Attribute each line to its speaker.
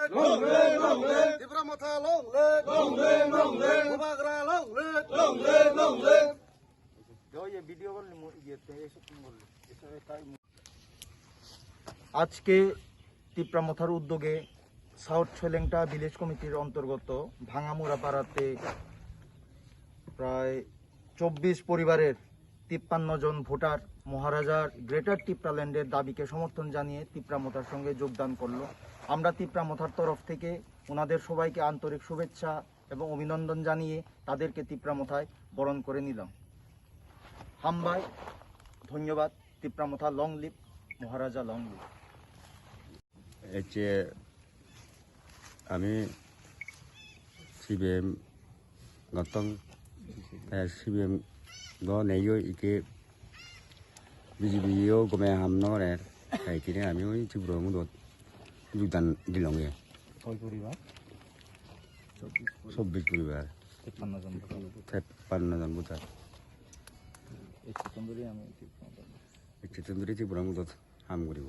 Speaker 1: ত্রিপুরা মাথা লং লে বাগরা লং লে
Speaker 2: আজকে তিপ্রামথার উদ্যোগে সাউথ ছলেংটা ভিলেজ কমিটির অন্তর্গত ভাঙামুড়া পাড়াতে প্রায় 24 পরিবারের 53 জন ভোটার মহারাজার গ্রেটার তিপ্রাল্যান্ডের দাবিকে সমর্থন জানিয়ে তিপ্রামথার সঙ্গে যোগদান করলো। আমরা তিপ্রামথার তরফ থেকে ওনাদের সবাইকে আন্তরিক শুভেচ্ছা এবং অভিনন্দন জানিয়ে তাদেরকে তিপ্রামথায় বরণ করে নিলাম। হামবাই ধন্যবাদ। তিপ্রামথা লং লিভ, মহারাজা লং লিভ।
Speaker 3: আমি CBM ngotong CBM đó này yo ike BJP yo kome hamno re kai kini ami oi chibro mu dot judan dilonge
Speaker 2: কয় পরিবার?
Speaker 3: 24 পরিবার
Speaker 2: 53 জন ভোটার।
Speaker 3: 53 জন ভোটার
Speaker 2: এই সেকেন্ডারি আমি
Speaker 3: চিত্তন্দুরি চibro mu dot হাম করিব।